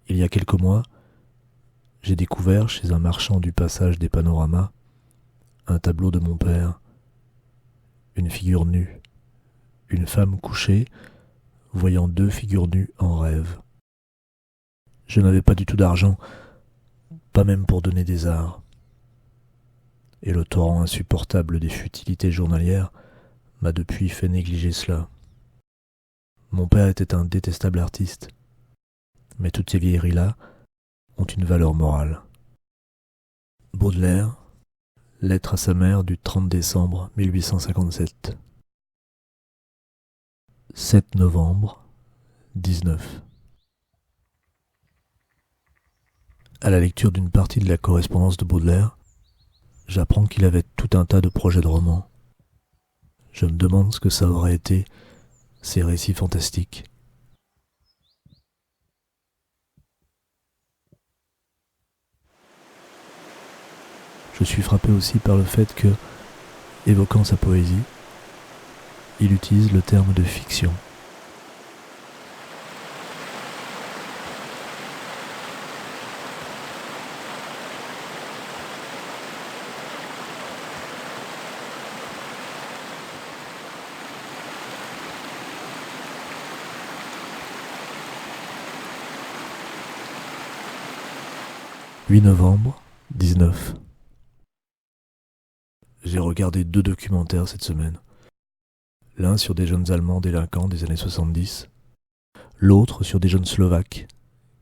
Il y a quelques mois, j'ai découvert chez un marchand du passage des Panoramas un tableau de mon père, une figure nue, une femme couchée, voyant deux figures nues en rêve. Je n'avais pas du tout d'argent, pas même pour donner des arts. Et le torrent insupportable des futilités journalières m'a depuis fait négliger cela. Mon père était un détestable artiste, mais toutes ces vieilleries-là ont une valeur morale. Baudelaire, lettre à sa mère du 30 décembre 1857. 7 novembre 19. À la lecture d'une partie de la correspondance de Baudelaire, j'apprends qu'il avait tout un tas de projets de romans. Je me demande ce que ça aurait été, ces récits fantastiques. Je suis frappé aussi par le fait que, évoquant sa poésie, il utilise le terme de fiction. « 8 novembre 19. J'ai regardé 2 documentaires cette semaine. L'un sur des jeunes Allemands délinquants des années 70, l'autre sur des jeunes Slovaques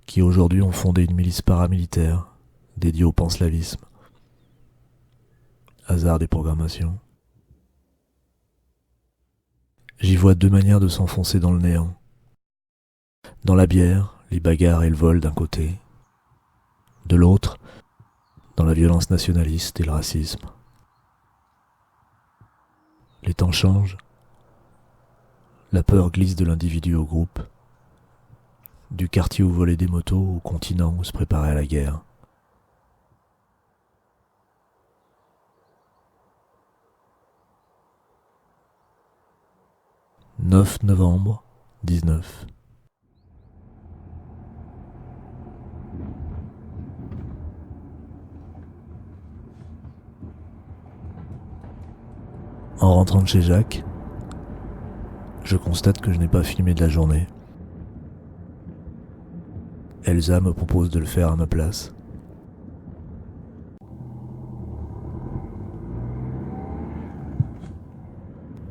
qui aujourd'hui ont fondé une milice paramilitaire dédiée au panslavisme. Hasard des programmations. J'y vois 2 manières de s'enfoncer dans le néant. Dans la bière, les bagarres et le vol d'un côté. De l'autre, dans la violence nationaliste et le racisme. Les temps changent. La peur glisse de l'individu au groupe. Du quartier où volaient des motos au continent où se préparait la guerre. « 9 novembre 19. En rentrant de chez Jacques, je constate que je n'ai pas filmé de la journée. Elsa me propose de le faire à ma place.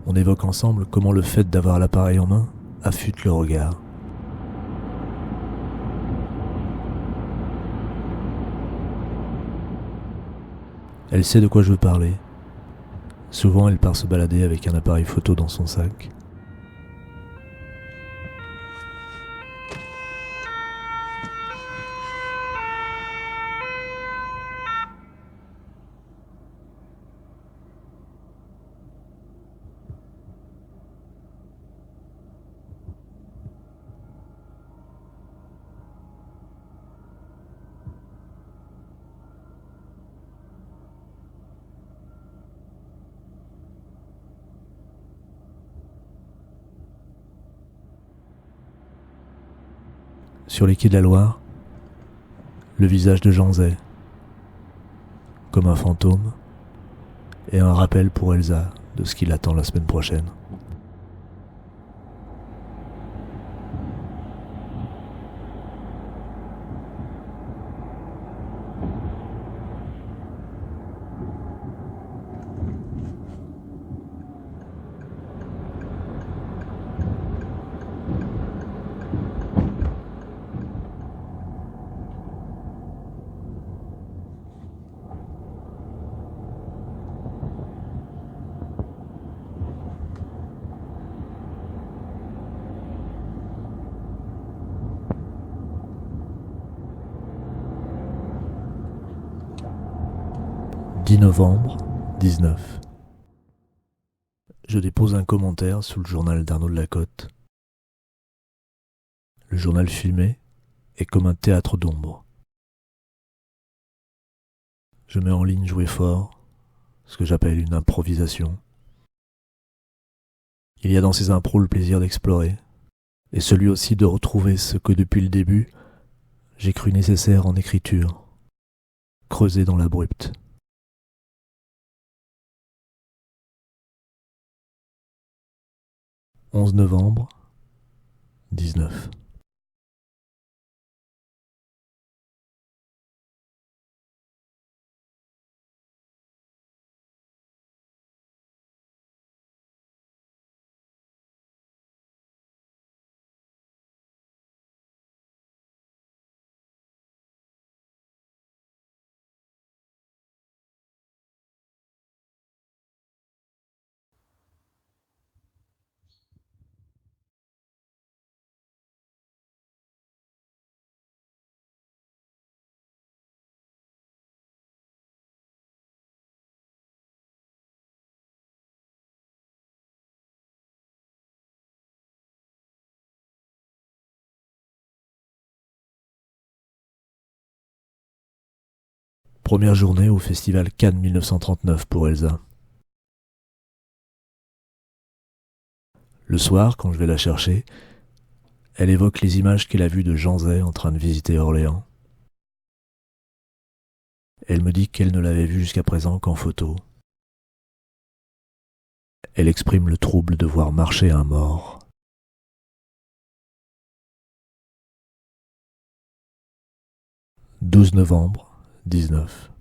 On évoque ensemble comment le fait d'avoir l'appareil en main affûte le regard. Elle sait de quoi je veux parler. Souvent, elle part se balader avec un appareil photo dans son sac. Sur les quais de la Loire, le visage de Jean Zay, comme un fantôme, et un rappel pour Elsa de ce qui l'attend la semaine prochaine. « 10 novembre 19. Je dépose un commentaire sous le journal d'Arnaud de Lacotte. Le journal filmé est comme un théâtre d'ombre. Je mets en ligne jouer fort, ce que j'appelle une improvisation. Il y a dans ces impros le plaisir d'explorer, et celui aussi de retrouver ce que depuis le début, j'ai cru nécessaire en écriture, creusée dans l'abrupte. « 11 novembre, 19. Première journée au festival Cannes 1939 pour Elsa. Le soir, quand je vais la chercher, elle évoque les images qu'elle a vues de Jean Zay en train de visiter Orléans. Elle me dit qu'elle ne l'avait vu jusqu'à présent qu'en photo. Elle exprime le trouble de voir marcher un mort. 12 novembre, 19.